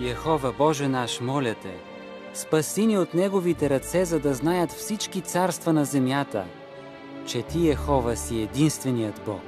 Йехова, Боже наш, моля те, спаси ни от неговите ръце, за да знаят всички царства на земята, че ти, Йехова, си единственият Бог.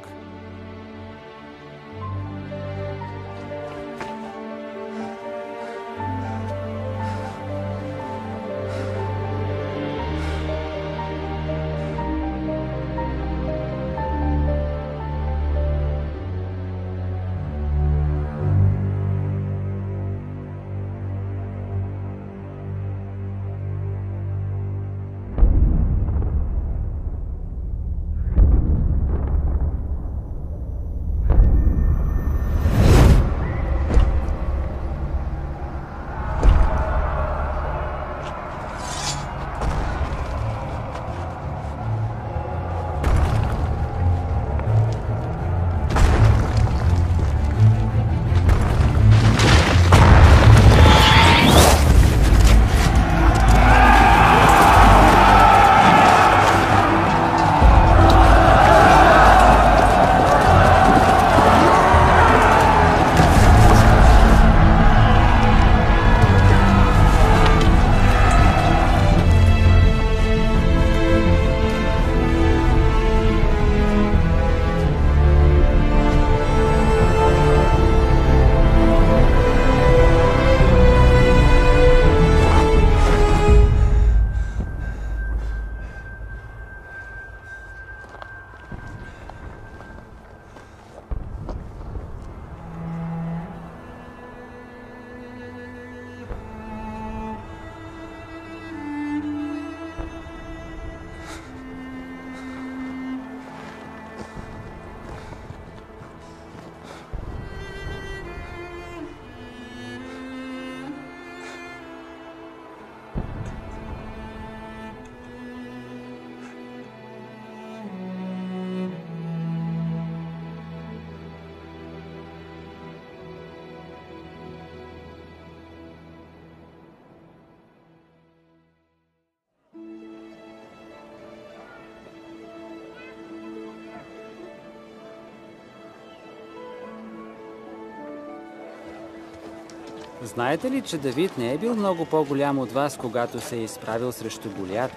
Знаете ли, че Давид не е бил много по-голям от вас, когато се е изправил срещу Голиат?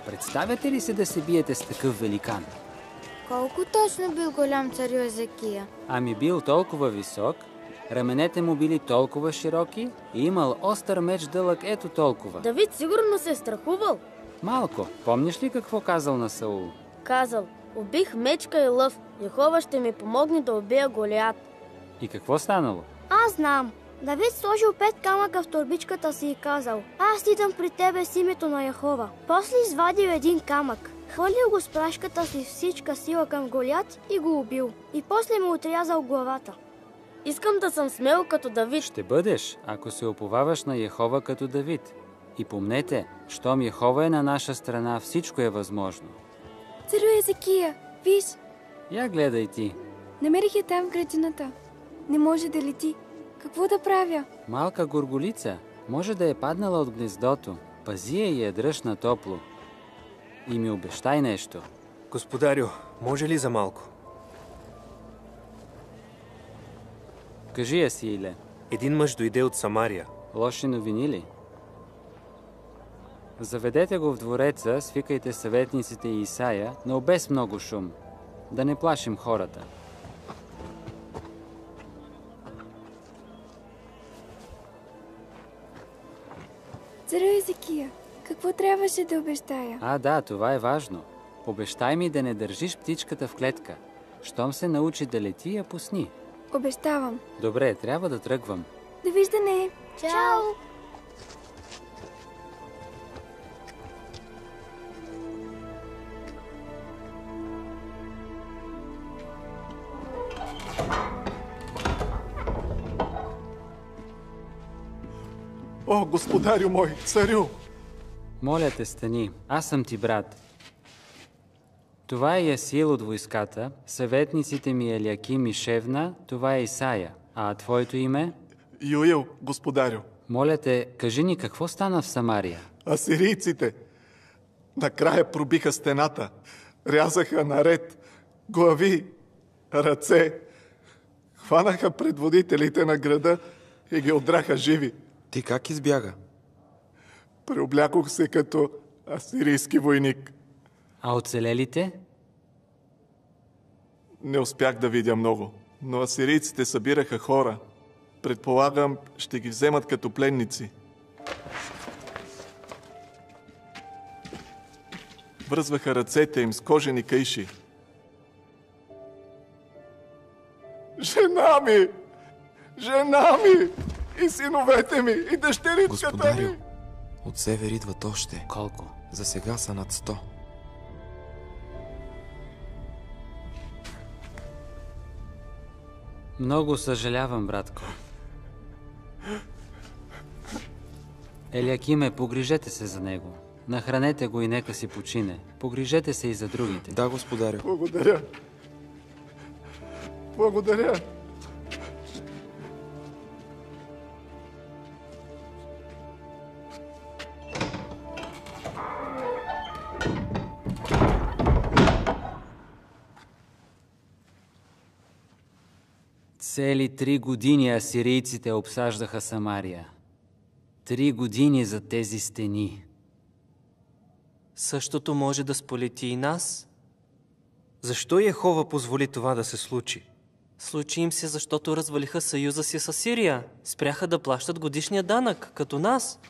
Представяте ли се да се биете с такъв великан? Колко точно бил голям царю Езекия? Ами бил толкова висок, раменете му били толкова широки и имал остър меч дълъг ето толкова. Давид сигурно се е страхувал. Малко, помниш ли какво казал на Саул? Казал: убих мечка и лъв, Йехова ще ми помогне да убия Голиат. И какво станало? Аз знам. Давид сложил 5 камъка в торбичката си и казал: аз идам при тебе с името на Йехова. После извадил един камък, хвърлил го с прашката си всичка сила към Голиат и го убил. И после му отрязал главата. Искам да съм смел като Давид. Ще бъдеш, ако се уповаваш на Йехова като Давид. И помнете, щом Йехова е на наша страна, всичко е възможно. Царю Езекия, виж! Я гледай ти. Намерих я там в градината. Не може да лети. Какво да правя? Малка горголица. Може да е паднала от гнездото. Пази я и я дръж на топло. И ми обещай нещо. Господарю, може ли за малко? Кажи я си, Иле. Един мъж дойде от Самария. Лоши новини ли? Заведете го в двореца, свикайте съветниците и Исая, но без много шум. Да не плашим хората. Царю Езекия, какво трябваше да обещая? А, да, това е важно. Обещай ми да не държиш птичката в клетка. Щом се научи да лети, я пусни. Обещавам. Добре, трябва да тръгвам. Довиждане! Чао! О, господарю мой, царю! Моля те, стани. Аз съм ти брат. Това е Ясиил от войската, съветниците ми Елиаким и Шевна, това е Исая. А твоето име? Йоил, господарю. Моля те, кажи ни какво стана в Самария. Асирийците накрая пробиха стената, рязаха наред глави, ръце, хванаха предводителите на града и ги отдраха живи. Ти как избяга? Преоблякох се като асирийски войник. А оцелелите? Не успях да видя много, но асирийците събираха хора. Предполагам, ще ги вземат като пленници. Връзваха ръцете им с кожени кайши. Жена ми! Жена ми! И синовете ми! И дъщеричката Господарю, ми! от север идват още. Колко? За сега са над 100. Много съжалявам, братко. Елиакиме, погрижете се за него. Нахранете го и нека си почине. Погрижете се и за другите. Да, господарю. Благодаря. Благодаря. Цели 3 години асирийците обсаждаха Самария. 3 години за тези стени. Същото може да сполети и нас. Защо Йехова позволи това да се случи? Случи им се, защото развалиха съюза си с Сирия. Спряха да плащат годишния данък, като нас.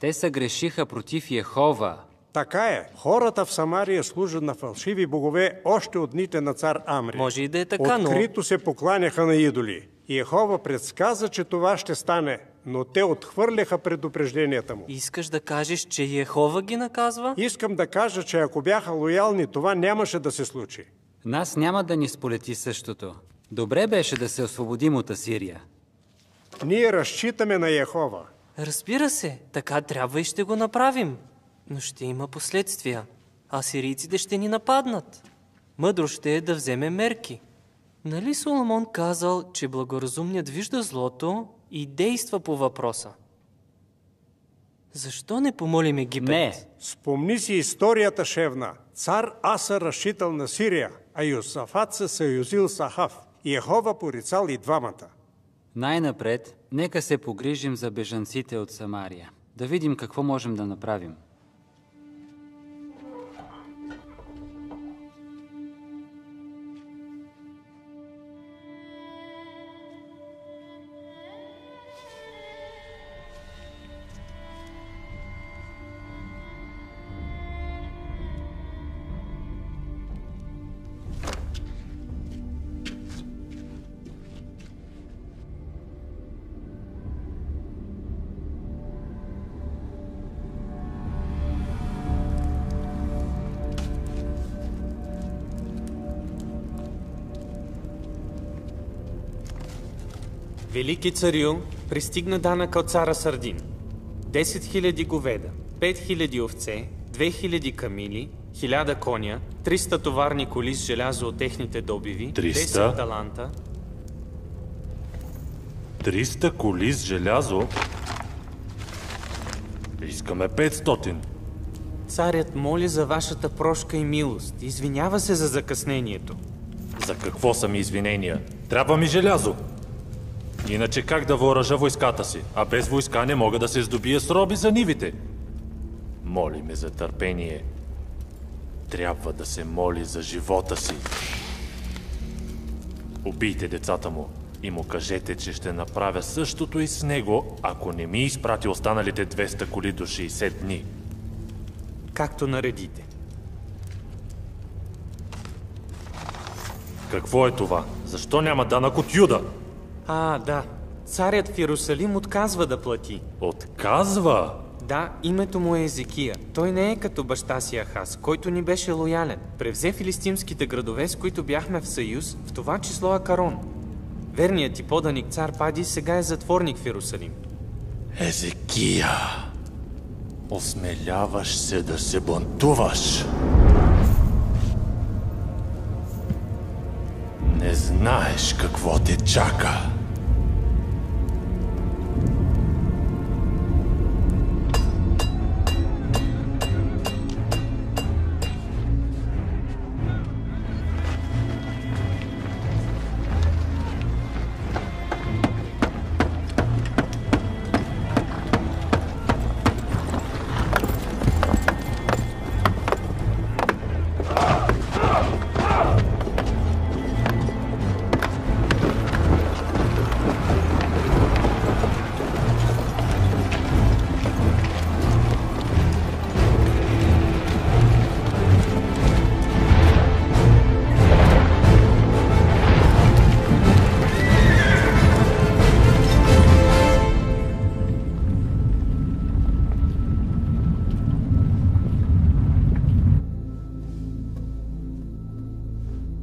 Те се грешиха против Йехова. Така е. Хората в Самария служат на фалшиви богове още от дните на цар Амри. Може и да е така, но... Открито се покланяха на идоли. Йехова предсказа, че това ще стане, но те отхвърляха предупрежденията му. Искаш да кажеш, че Йехова ги наказва? Искам да кажа, че ако бяха лоялни, това нямаше да се случи. Нас няма да ни сполети същото. Добре беше да се освободим от Асирия. Ние разчитаме на Йехова. Разбира се, така трябва и ще го направим. Но ще има последствия. Асирийците ще ни нападнат. Мъдро ще е да вземе мерки. Нали Соломон казал, че благоразумният вижда злото и действа по въпроса? Защо не помолим Египет? Не. Спомни си историята, Шевна. Цар Аса разчитал на Сирия, а Йосафат се съюзил с Ахав. Йехова порицал и двамата. Най-напред, нека се погрижим за бежанците от Самария. Да видим какво можем да направим. Велики царю, пристигна данъка от цара Сардин. 10 000 говеда, 5 000 овце, 2000 камили, 1000 коня, 300 товарни коли с желязо от техните добиви, 10 таланта. 300 коли с желязо? Искаме 500. Царят моли за вашата прошка и милост. Извинява се за закъснението. За какво са ми извинения? Трябва ми желязо. Иначе как да въоръжа войската си? А без войска не мога да се здобия с роби за нивите. Моли ме за търпение. Трябва да се моли за живота си. Убийте децата му и му кажете, че ще направя същото и с него, ако не ми изпрати останалите 200 коли до 60 дни. Както наредите. Какво е това? Защо няма данък от Юда? Да. Царят в Иерусалим отказва да плати. Отказва? Да, името му е Езекия. Той не е като баща си Ахаз, който ни беше лоялен. Превзе филистимските градове, с които бяхме в съюз, в това число Акарон. Верният ти поданик цар Пади сега е затворник в Иерусалим. Езекия, осмеляваш се да се бунтуваш. Не знаеш какво те чака.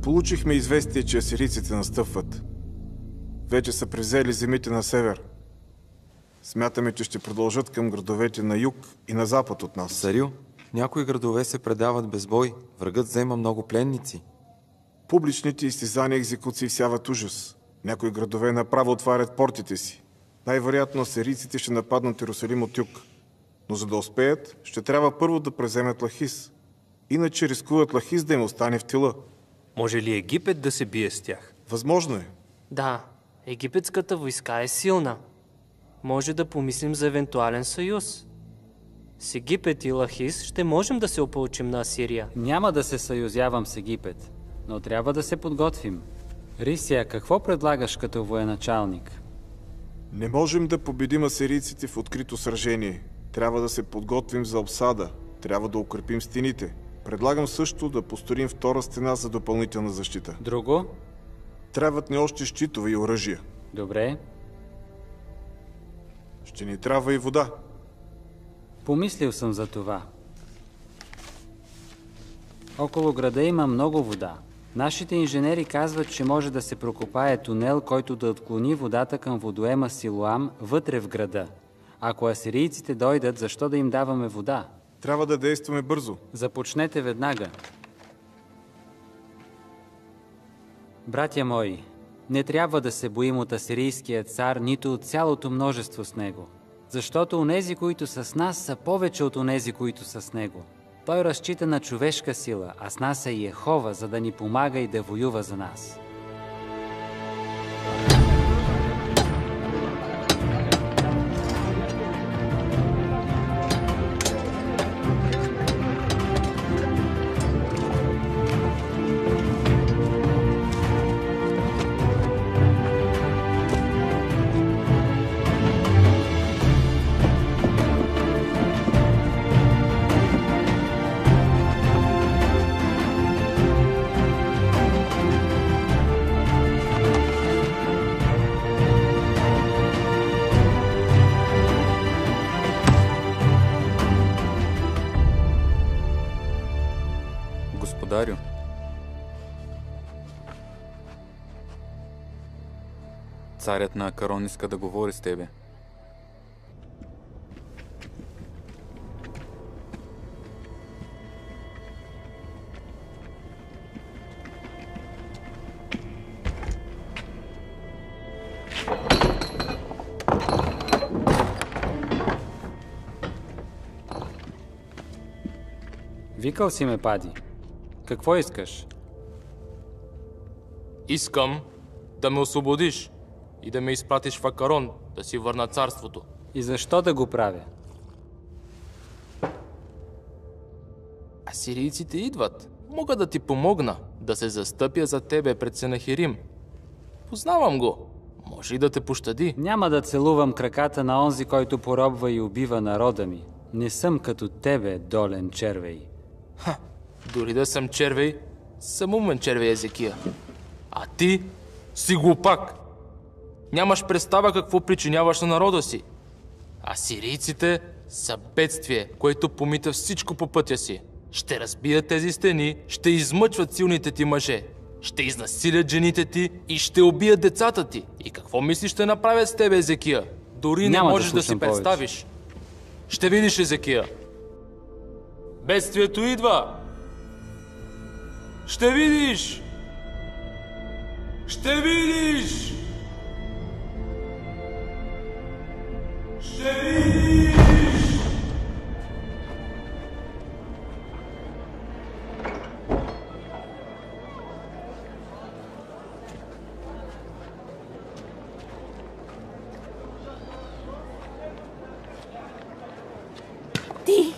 Получихме известие, че асирийците настъпват. Вече са превзели земите на север. Смятаме, че ще продължат към градовете на юг и на запад от нас. Сарю, някои градове се предават без бой. Врагът взема много пленници. Публичните изтезания и екзекуции всяват ужас. Някои градове направо отварят портите си. Най-вероятно асирийците ще нападнат Иерусалим от юг. Но за да успеят, ще трябва първо да преземат Лахис. Иначе рискуват Лахис да им остане в тила. Може ли Египет да се бие с тях? Възможно е. Да, египетската войска е силна. Може да помислим за евентуален съюз. С Египет и Лахис ще можем да се опълчим на Асирия. Няма да се съюзявам с Египет, но трябва да се подготвим. Рисия, какво предлагаш като военачалник? Не можем да победим асирийците в открито сражение. Трябва да се подготвим за обсада. Трябва да укрепим стените. Предлагам също да построим втора стена за допълнителна защита. Друго? Трябват ни още щитове и оръжия. Добре. Ще ни трябва и вода. Помислил съм за това. Около града има много вода. Нашите инженери казват, че може да се прокопае тунел, който да отклони водата към водоема Силоам вътре в града. Ако асирийците дойдат, защо да им даваме вода? Трябва да действаме бързо. Започнете веднага. Братя мои, не трябва да се боим от асирийския цар, нито от цялото множество с него. Защото онези, които са с нас, са повече от онези, които са с него. Той разчита на човешка сила, а с нас е Йехова, за да ни помага и да воюва за нас. Господарю, царят на Акарон иска да говори с тебе. Викал си ме, Пади. Какво искаш? Искам да ме освободиш и да ме изпратиш в Акарон, да си върна царството. И защо да го правя? Асирийците идват. Мога да ти помогна, да се застъпя за тебе пред Сенахерим. Познавам го. Може и да те пощади. Няма да целувам краката на онзи, който поробва и убива народа ми. Не съм като тебе, долен червей. Дори да съм червей, съм умен червей, Езекия. А ти си глупак. Нямаш представа какво причиняваш на народа си. Асирийците са бедствие, което помита всичко по пътя си. Ще разбият тези стени, ще измъчват силните ти мъже, ще изнасилят жените ти и ще убият децата ти. И какво мислиш ще направят с тебе, Езекия? Дори не можеш да си представиш. Ще видиш, Езекия. Бедствието идва! Ще видиш! Ще видиш! Ще видиш! Ти!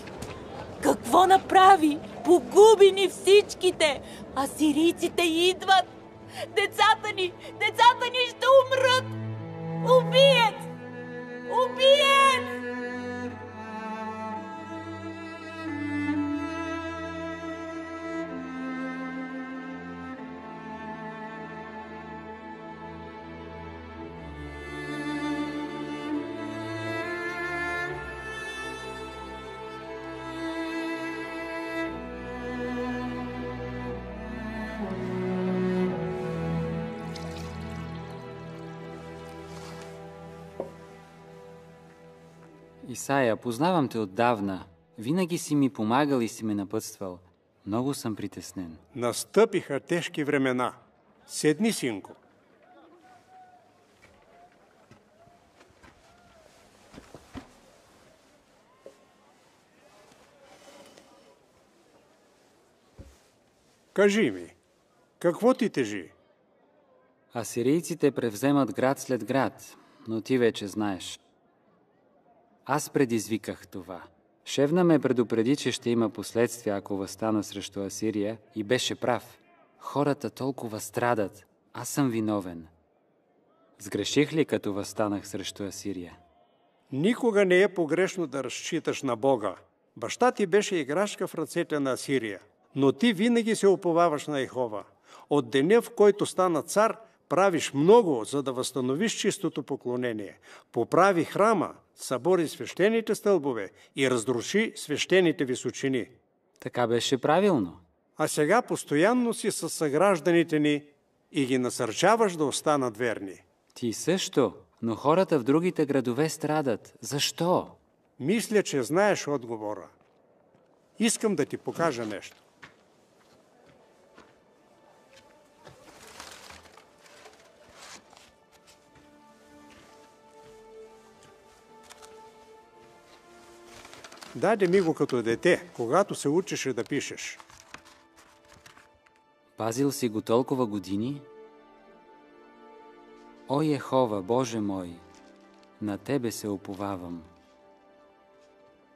Какво направи? Погуби ни всичките! Асирийците идват! Децата ни ще умрат! Убият! Убият! Исаия, познавам те отдавна. Винаги си ми помагал и си ме напътствал. Много съм притеснен. Настъпиха тежки времена. Седни, синко. Кажи ми, какво ти тежи? Асирийците превземат град след град, но ти вече знаеш. Аз предизвиках това. Шевна ме предупреди, че ще има последствия, ако въстана срещу Асирия, и беше прав. Хората толкова страдат. Аз съм виновен. Сгреших ли, като въстанах срещу Асирия? Никога не е погрешно да разчиташ на Бога. Баща ти беше играчка в ръцете на Асирия, но ти винаги се уповаваш на Йехова. От деня, в който стана цар, правиш много, за да възстановиш чистото поклонение. Поправи храма, събори свещените стълбове и разруши свещените височини. Така беше правилно. А сега постоянно си със съгражданите ни и ги насърчаваш да останат верни. Ти също, но хората в другите градове страдат. Защо? Мисля, че знаеш отговора. Искам да ти покажа нещо. Даде ми го като дете, когато се учеше да пишеш. Пазил си го толкова години? О, Йехова, Боже мой, на Тебе се уповавам.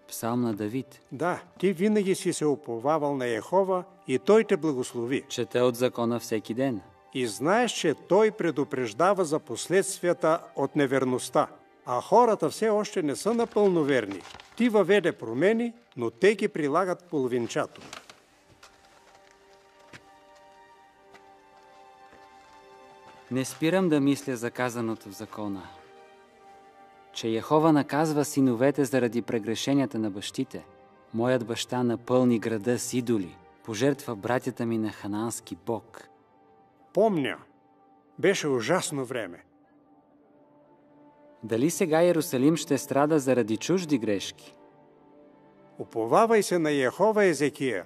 Псалм на Давид. Да, ти винаги си се уповавал на Йехова и Той те благослови. Чете от закона всеки ден. И знаеш, че Той предупреждава за последствията от неверността. А хората все още не са напълно верни. Ти въведе промени, но те ги прилагат половинчато. Не спирам да мисля за казаното в закона, че Йехова наказва синовете заради прегрешенията на бащите. Моят баща напълни града с идоли, пожертва братята ми на ханански бог. Помня, беше ужасно време. Дали сега Иерусалим ще страда заради чужди грешки? Уповавай се на Йехова, Езекия.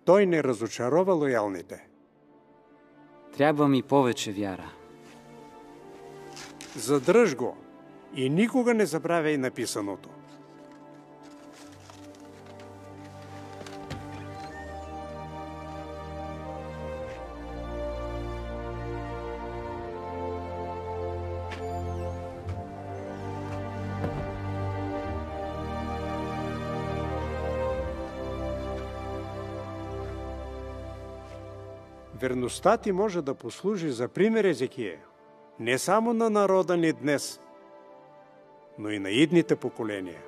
Той не разочарова лоялните. Трябва ми повече вяра. Задръж го и никога не забравяй написаното. Верността ти може да послужи за пример, Езекия, не само на народа ни днес, но и на идните поколения.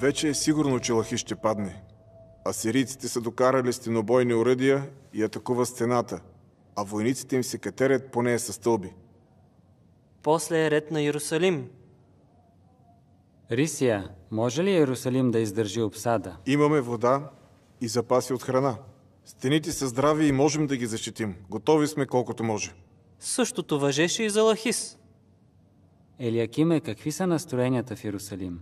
Вече е сигурно, че Лахиш ще падне. Асирийците са докарали стенобойни оръдия и атакуват стената, а войниците им се катерят по нея със стълби. После е ред на Иерусалим. Рисия, може ли Иерусалим да издържи обсада? Имаме вода и запаси от храна. Стените са здрави и можем да ги защитим. Готови сме колкото може. Същото важеше и за Лахис. Елиакиме, какви са настроенията в Иерусалим?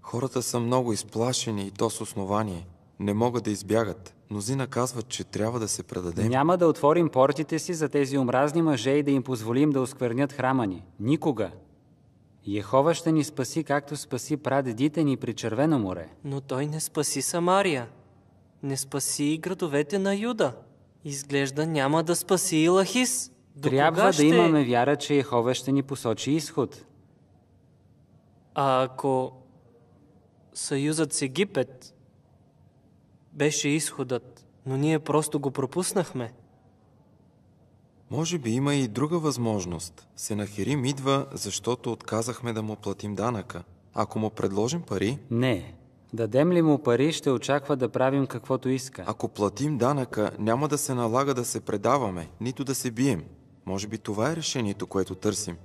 Хората са много изплашени и то с основание. Не могат да избягат. Мнозина казват, че трябва да се предадем. Няма да отворим портите си за тези омразни мъже и да им позволим да осквернят храма ни. Никога. Йехова ще ни спаси, както спаси прадедите ни при Червено море. Но той не спаси Самария. Не спаси и градовете на Юда. Изглежда няма да спаси и Лахис. Трябва да имаме вяра, че Йехова ще ни посочи изход. А ако съюзът с Египет беше изходът, но ние просто го пропуснахме? Може би има и друга възможност. Сенахерим идва, защото отказахме да му платим данъка. Ако му предложим пари... Не. Дадем ли му пари, ще очаква да правим каквото иска. Ако платим данъка, няма да се налага да се предаваме, нито да се бием. Може би това е решението, което търсим.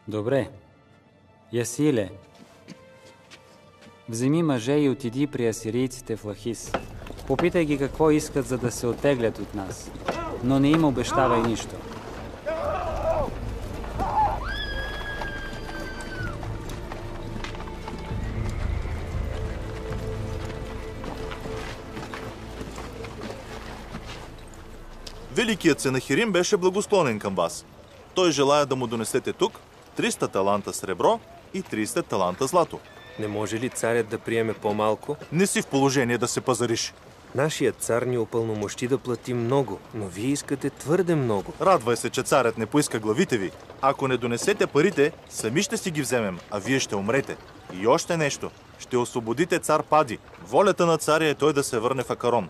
Добре. Ясиле, вземи мъже и отиди при асирийците в Лахис. Попитай ги какво искат, за да се оттеглят от нас. Но не им обещавай нищо. Великият Сенахерим беше благосклонен към вас. Той желая да му донесете тук 300 таланта сребро и 30 таланта злато. Не може ли царят да приеме по-малко? Не си в положение да се пазариш. Нашият цар ни опълномощи да плати много, но вие искате твърде много. Радвай се, че царят не поиска главите ви. Ако не донесете парите, сами ще си ги вземем, а вие ще умрете. И още нещо. Ще освободите цар Пади. Волята на царя е той да се върне в Акарон.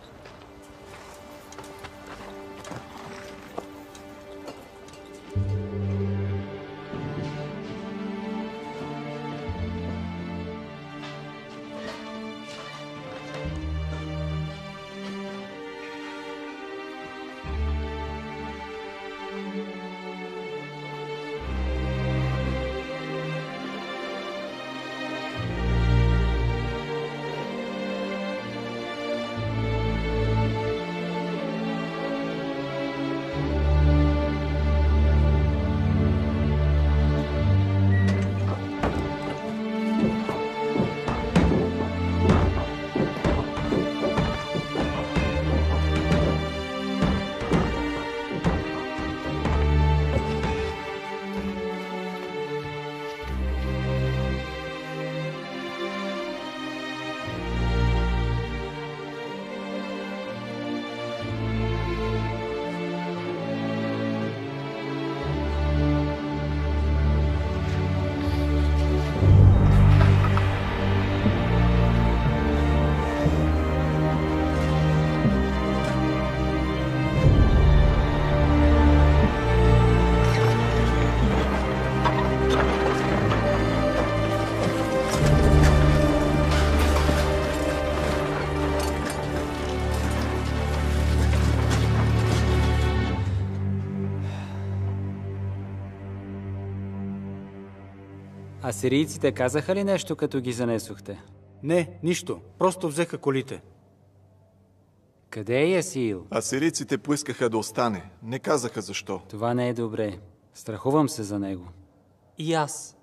Асирийците казаха ли нещо, като ги занесохте? Не, нищо. Просто взеха колите. Къде е Ясиил? Асирийците поискаха да остане. Не казаха защо. Това не е добре. Страхувам се за него. И аз.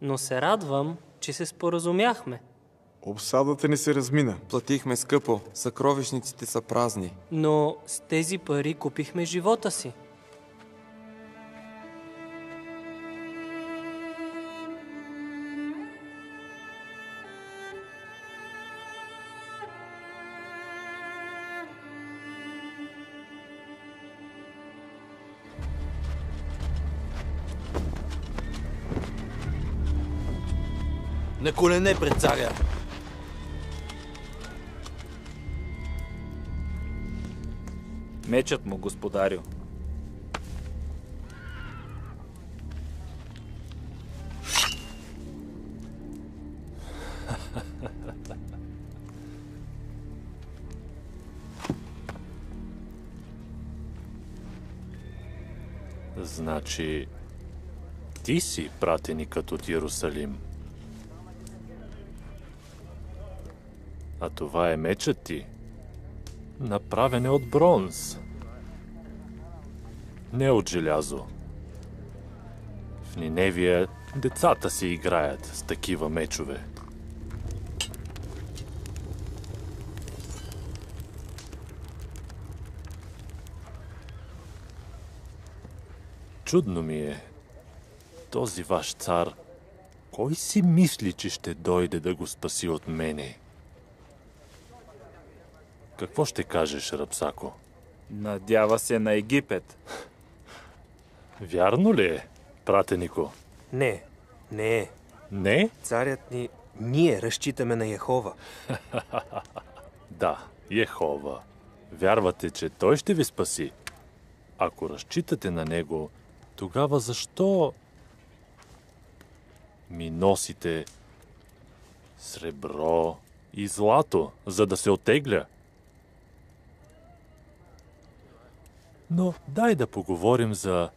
Но се радвам, че се споразумяхме. Обсадата ни се размина. Платихме скъпо. Съкровищниците са празни. Но с тези пари купихме живота си. На колене пред царя! Мечът му, господарю. Значи, ти си пратеникът от Йерусалим. А това е мечът ти, направен е от бронз, не от желязо. В Ниневия децата си играят с такива мечове. Чудно ми е. Този ваш цар, кой си мисли, че ще дойде да го спаси от мене? Какво ще кажеш, Рапсако? Надява се на Египет. Вярно ли е, пратенико? Не, не е. Не? Царят ни... Ние разчитаме на Йехова. Да, Йехова. Вярвате, че той ще ви спаси. Ако разчитате на него, тогава защо ми носите сребро и злато, за да се оттегля? Но дай да поговорим за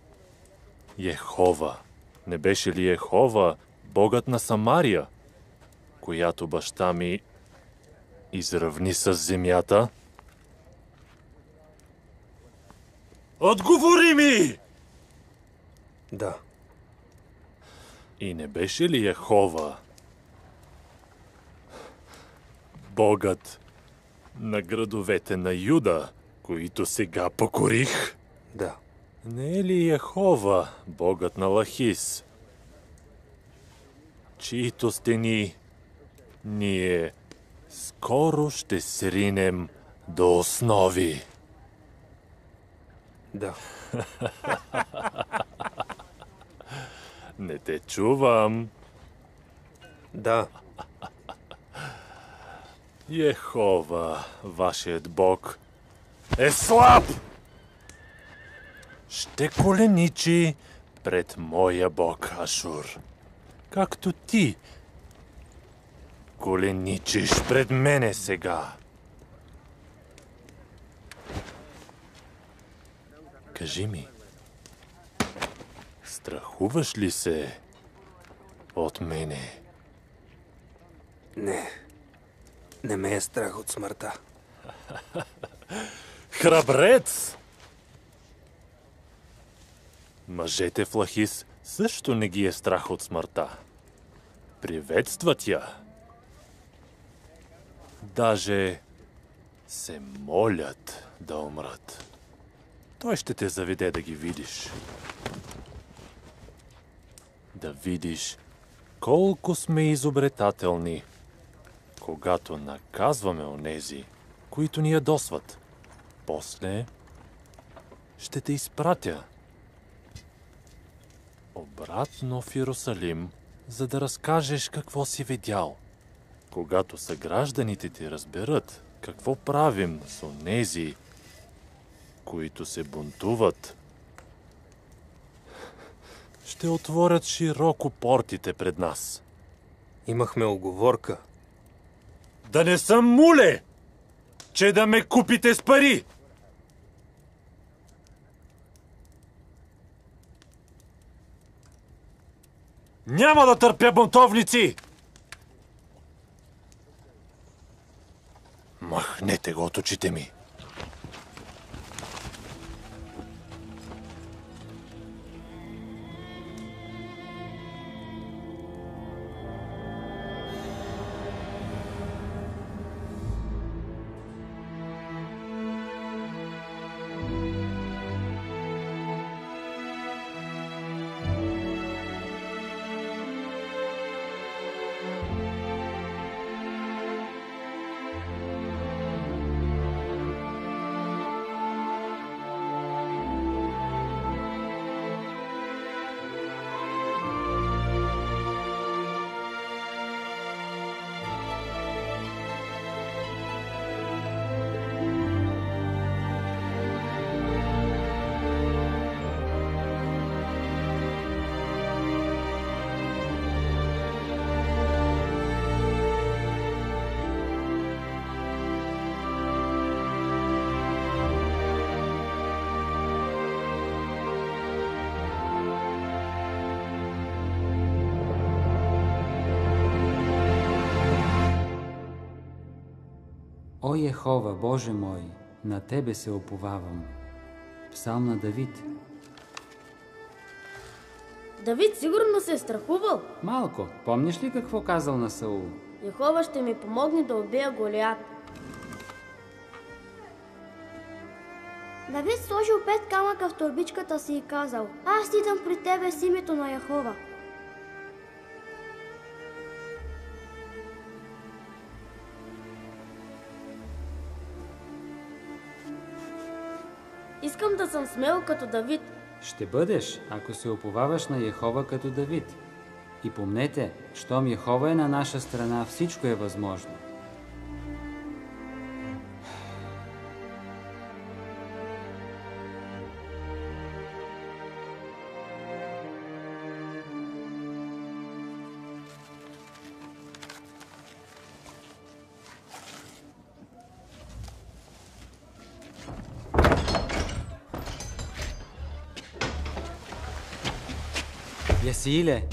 Йехова. Не беше ли Йехова богът на Самария, която баща ми изравни с земята? Отговори ми! Да. И не беше ли Йехова богът на градовете на Юда, които сега покорих? Да. Не е ли Йехова богът на Лахис, чието стени ние скоро ще сринем до основи? Да. Не те чувам. Да. Йехова, вашият бог, е слаб! Ще коленичи пред моя бог Ашур, както ти коленичиш пред мене сега. Кажи ми, страхуваш ли се от мене? Не. Не ме е страх от смъртта. Храбрец! Мъжете в Лахис също не ги е страх от смъртта. Приветстват я. Даже се молят да умрат. Той ще те заведе да ги видиш. Да видиш колко сме изобретателни, когато наказваме онези, които ни ядосват. После ще те изпратя обратно в Йерусалим, за да разкажеш какво си видял. Когато съгражданите ти разберат какво правим с онези, които се бунтуват, ще отворят широко портите пред нас. Имахме уговорка. Да не съм муле, че да ме купите с пари! Няма да търпя бунтовници! Махнете го от очите ми! О Йехова, Боже мой, на Тебе се уповавам. Псалм на Давид. Давид сигурно се е страхувал. Малко. Помниш ли какво казал на Саул? Йехова ще ми помогне да убия Голиат. Давид сложил 5 камъка в торбичката си и казал: аз идам при тебе с името на Яхова. Искам да съм смел като Давид. Ще бъдеш, ако се уповаваш на Йехова като Давид. И помнете, щом Йехова е на наша страна, всичко е възможно. Ясииле,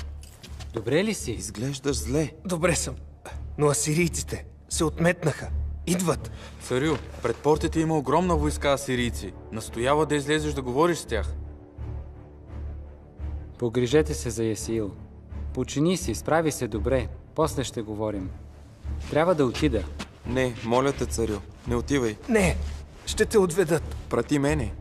добре ли си? Изглеждаш зле. Добре съм, но асирийците се отметнаха. Идват. Царю, пред портите има огромна войска асирийци. Настоява да излезеш да говориш с тях. Погрижете се за Ясиил. Почини си, справи се добре. После ще говорим. Трябва да отида. Не, моля те, царю, не отивай. Не, ще те отведат. Прати мене.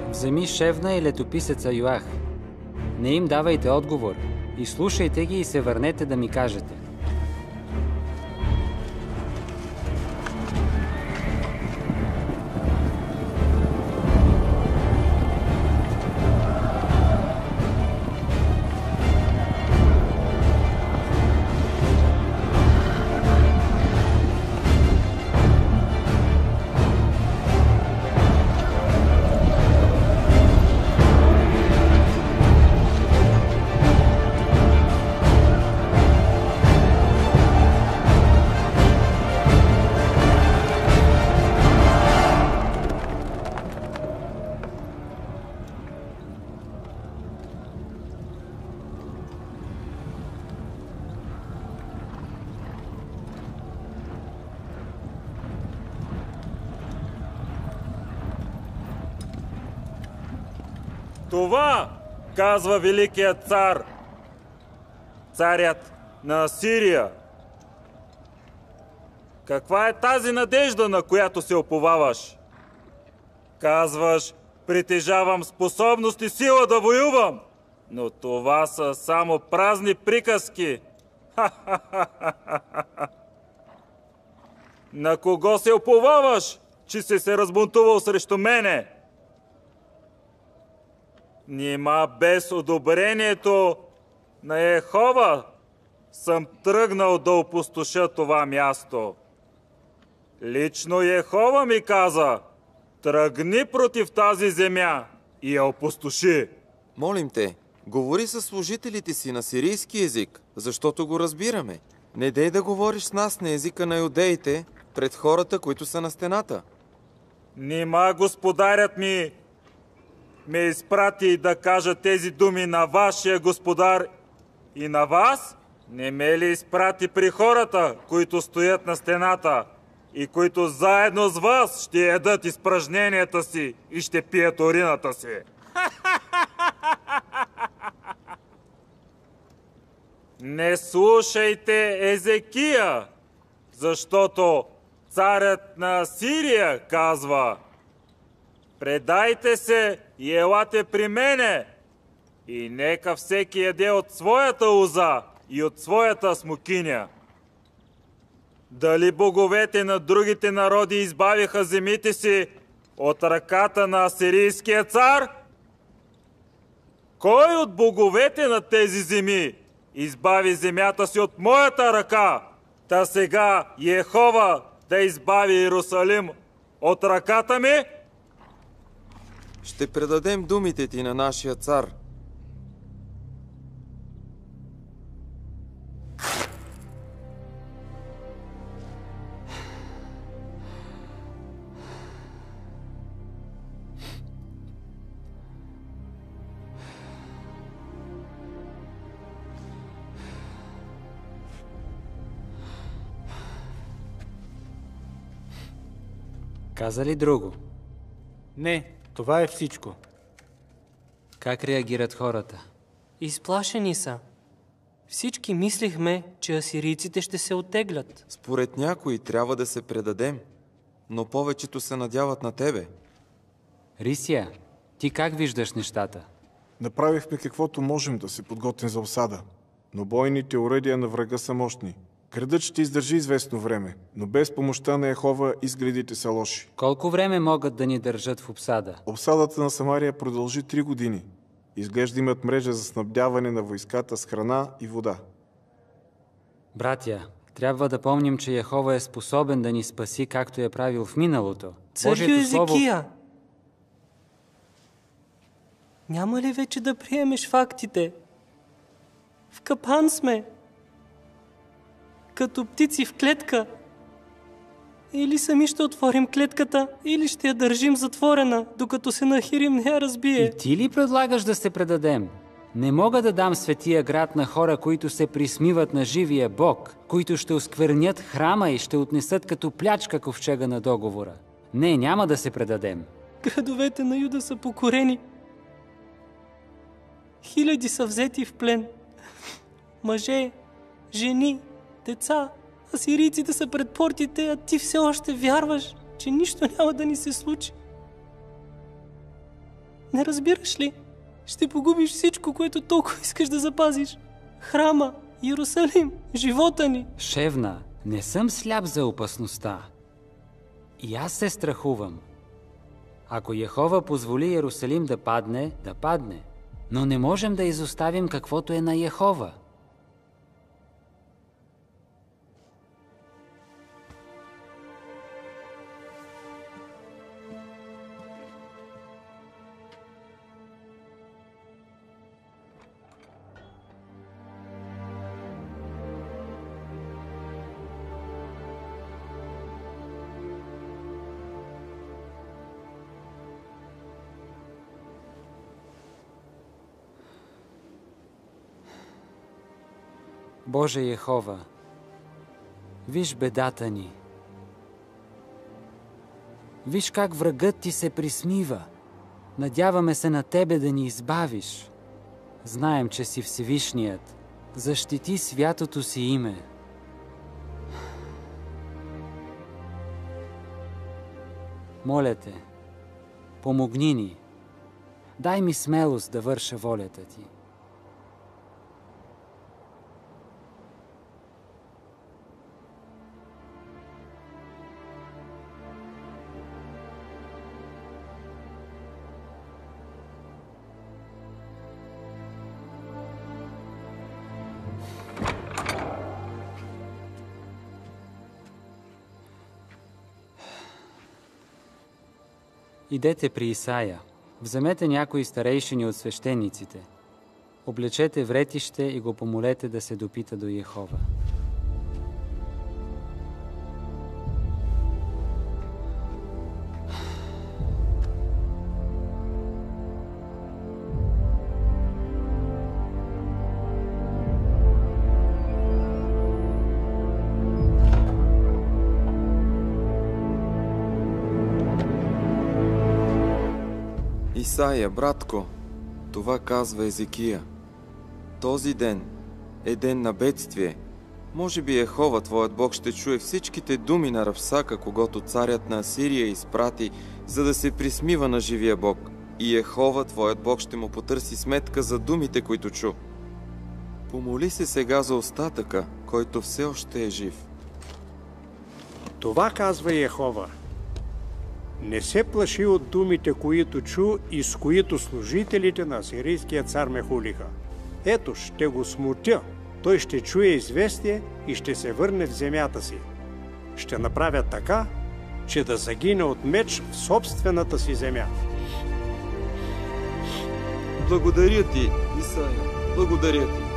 Вземи Шевна и летописеца Йоах. Не им давайте отговор. Изслушайте ги и се върнете да ми кажете. Това казва великият цар, царят на Асирия. Каква е тази надежда, на която се уповаваш? Казваш, притежавам способност и сила да воювам, но това са само празни приказки. На кого се уповаваш, че си се разбунтувал срещу мене? Нима без одобрението на Йехова съм тръгнал да опустоша това място. Лично Йехова ми каза: тръгни против тази земя и я опустоши. Молим те, говори с служителите си на сирийски език, защото го разбираме. Не дей да говориш с нас на езика на юдеите пред хората, които са на стената. Нима господарят ми ме изпрати да кажа тези думи на вашия господар и на вас? Не ме ли изпрати при хората, които стоят на стената и които заедно с вас ще ядат изпражненията си и ще пият урината си? Не слушайте Езекия, защото царят на Сирия казва: предайте се и елате при мене, и нека всеки яде от своята лоза и от своята смокиня. Дали боговете на другите народи избавиха земите си от ръката на асирийския цар? Кой от боговете на тези земи избави земята си от моята ръка? Та сега Йехова да избави Иерусалим от ръката ми? Ще предадем думите ти на нашия цар. Каза ли друго? Не, това е всичко. Как реагират хората? Изплашени са. Всички мислихме, че асирийците ще се оттеглят. Според някои трябва да се предадем, но повечето се надяват на тебе. Рисия, ти как виждаш нещата? Направихме каквото можем да се подготвим за осада, но бойните оръдия на врага са мощни. Градът ще издържи известно време, но без помощта на Йехова изгледите са лоши. Колко време могат да ни държат в обсада? Обсадата на Самария продължи 3 години. Изглежда имат мрежа за снабдяване на войската с храна и вода. Братя, трябва да помним, че Йехова е способен да ни спаси, както е правил в миналото. Царю Езекия! Няма ли вече да приемеш фактите? В капан сме. Като птици в клетка. Или сами ще отворим клетката, или ще я държим затворена, докато Сенахирим не я разбие. И ти ли предлагаш да се предадем? Не мога да дам светия град на хора, които се присмиват на живия Бог, които ще осквернят храма и ще отнесат като плячка ковчега на договора. Не, няма да се предадем. Градовете на Юда са покорени. Хиляди са взети в плен. Мъже, жени, деца. Асирийците са пред портите, а ти все още вярваш, че нищо няма да ни се случи. Не разбираш ли? Ще погубиш всичко, което толкова искаш да запазиш. Храма, Иерусалим, живота ни. Шевна, не съм сляп за опасността. И аз се страхувам. Ако Йехова позволи Иерусалим да падне, да падне. Но не можем да изоставим каквото е на Йехова. Боже Йехова, виж бедата ни. Виж как врагът ти се присмива. Надяваме се на Тебе да ни избавиш. Знаем, че си Всевишният. Защити святото си име. Моля те, помогни ни. Дай ми смелост да върша волята ти. Идете при Исаия, вземете някои старейшини от свещениците, облечете вретище и го помолете да се допита до Йехова. Исаия, братко, това казва Езекия. Този ден е ден на бедствие. Може би Йехова, твоят Бог, ще чуе всичките думи на Рапсака, когато царят на Асирия изпрати, за да се присмива на живия Бог. И Йехова, твоят Бог, ще му потърси сметка за думите, които чу. Помоли се сега за остатъка, който все още е жив. Това казва Йехова. Не се плаши от думите, които чу и с които служителите на асирийския цар ме хулиха. Ето, ще го смутя. Той ще чуе известие и ще се върне в земята си. Ще направя така, че да загине от меч в собствената си земя. Благодаря ти, Исаия. Благодаря ти.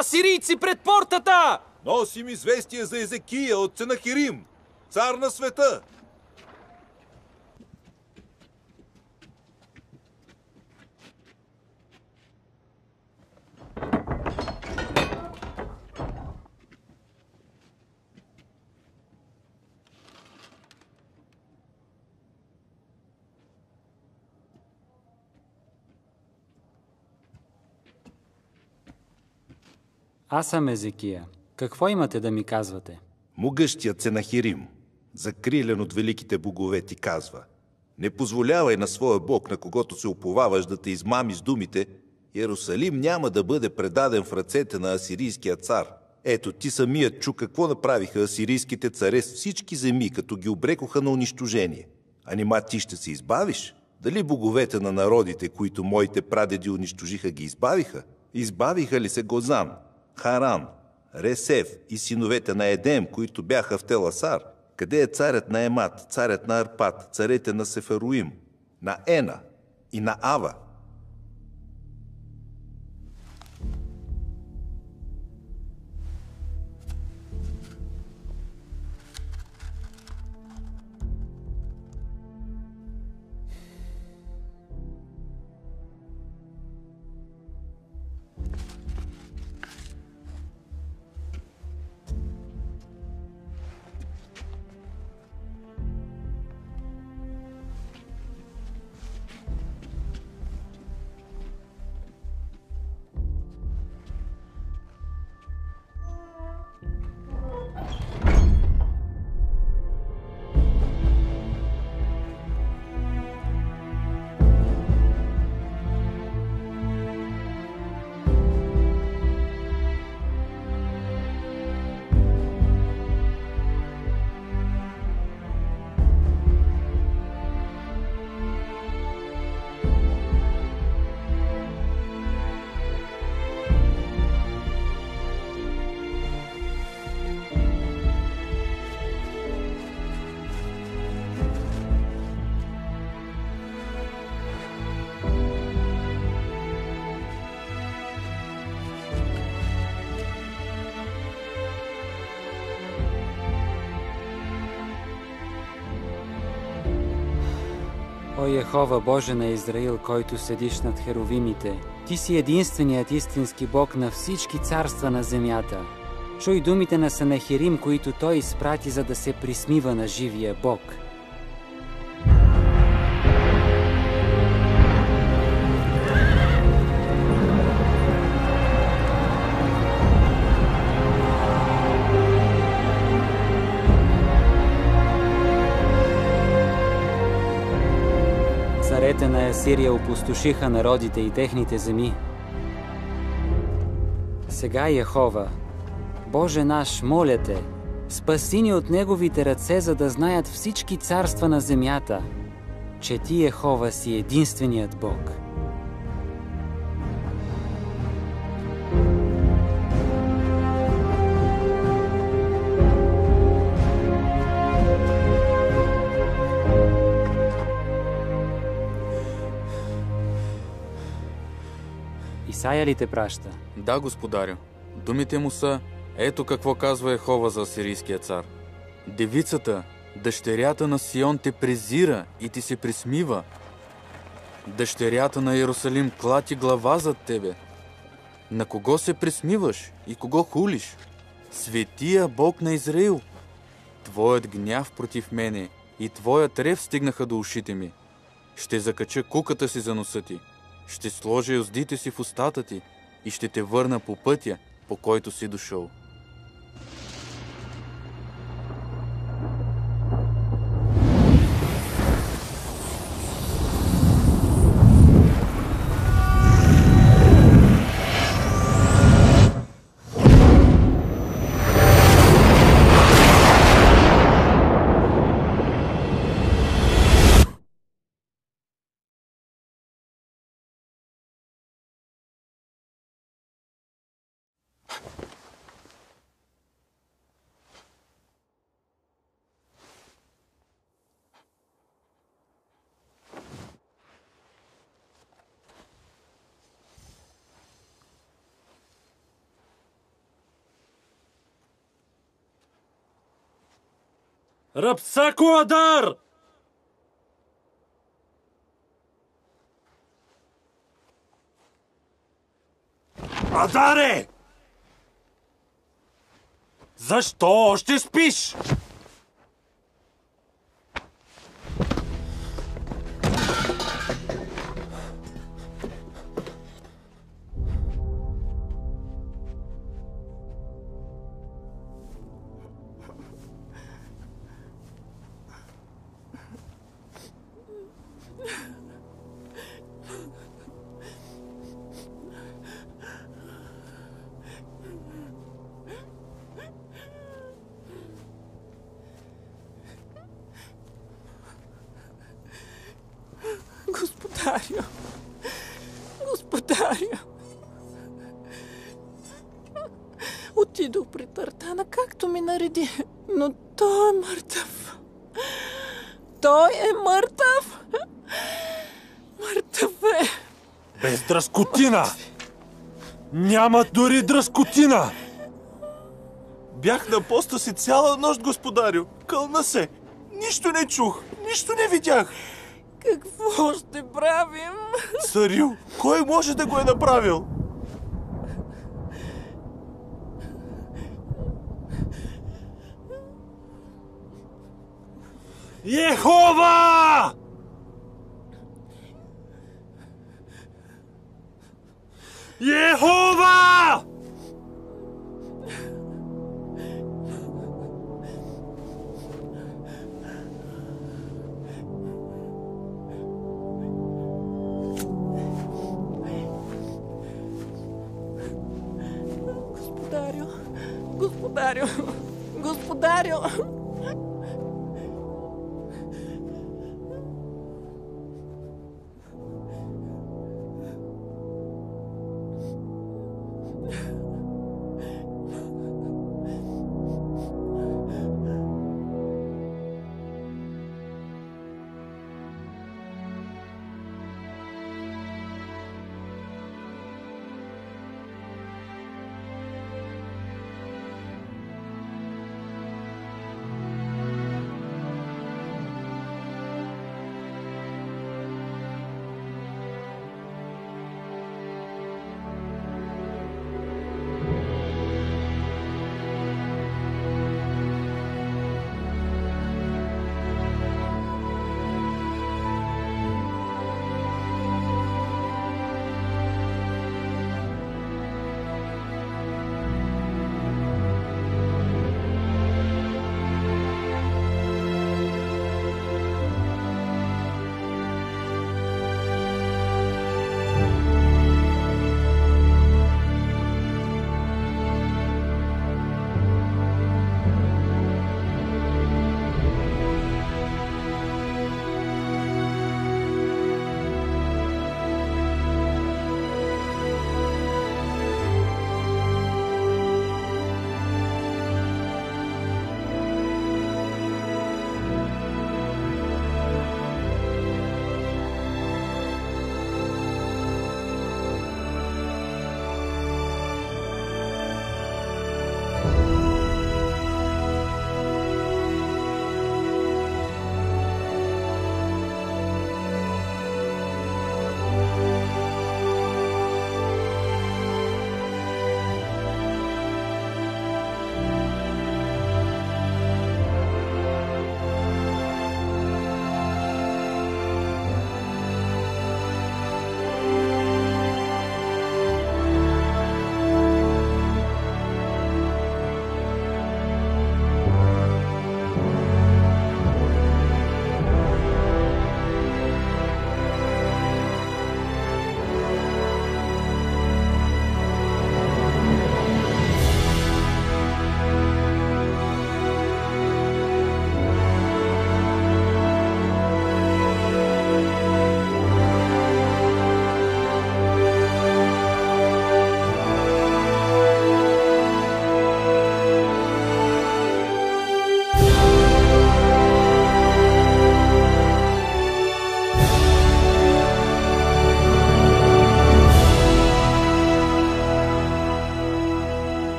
Асирийци пред портата! Носим известие за Езекия от Сенахирим, цар на света. Аз съм Езекия. Какво имате да ми казвате? Могъщият Сенахирим, закрилен от великите богове, ти казва: не позволявай на своя бог, на когото се уповаваш, да те измами с думите: Йерусалим няма да бъде предаден в ръцете на асирийския цар. Ето, ти самият чу какво направиха асирийските царе с всички земи, като ги обрекоха на унищожение. А нима ти ще се избавиш? Дали боговете на народите, които моите прадеди унищожиха, ги избавиха? Избавиха ли се Гозан, Харан, Ресев и синовете на Едем, които бяха в Теласар? Къде е царят на Емат, царят на Арпад, царете на Сеферуим, на Ена и на Ава? О Йехова, Боже на Израил, който седиш над херовимите, Ти си единственият истински Бог на всички царства на земята. Чуй думите на Сенахирим, които той изпрати, за да се присмива на живия Бог. Царете на Асирия опустошиха народите и техните земи. Сега, Йехова, Боже наш, моля Те, спаси ни от Неговите ръце, за да знаят всички царства на земята, че Ти, Йехова, си единственият Бог. Исаия ли те праща? Да, господарю. Думите му са: ето какво казва Йехова за асирийския цар. Девицата, дъщерята на Сион те презира и ти се присмива. Дъщерята на Йерусалим клати глава зад тебе. На кого се присмиваш и кого хулиш? Светия Бог на Израил! Твоят гняв против мене и твоят рев стигнаха до ушите ми. Ще закача куката си за носа ти. Ще сложа юздите си в устата ти и ще те върна по пътя, по който си дошъл. Рапсако Адар! Адаре! Защо още спиш? Господарю! Господарю! Отидох при Тартана, както ми нареди, но той е мъртъв. Той е мъртъв! Мъртъв е! Без дръскотина! Няма дори дръскотина! Бях на поста си цяла нощ, господарю. Кълна се. Нищо не чух, нищо не видях. Какво ще правим? Царю, кой може да го е направил? Йехова! Йехова! Господарю! Господарю! Господарю!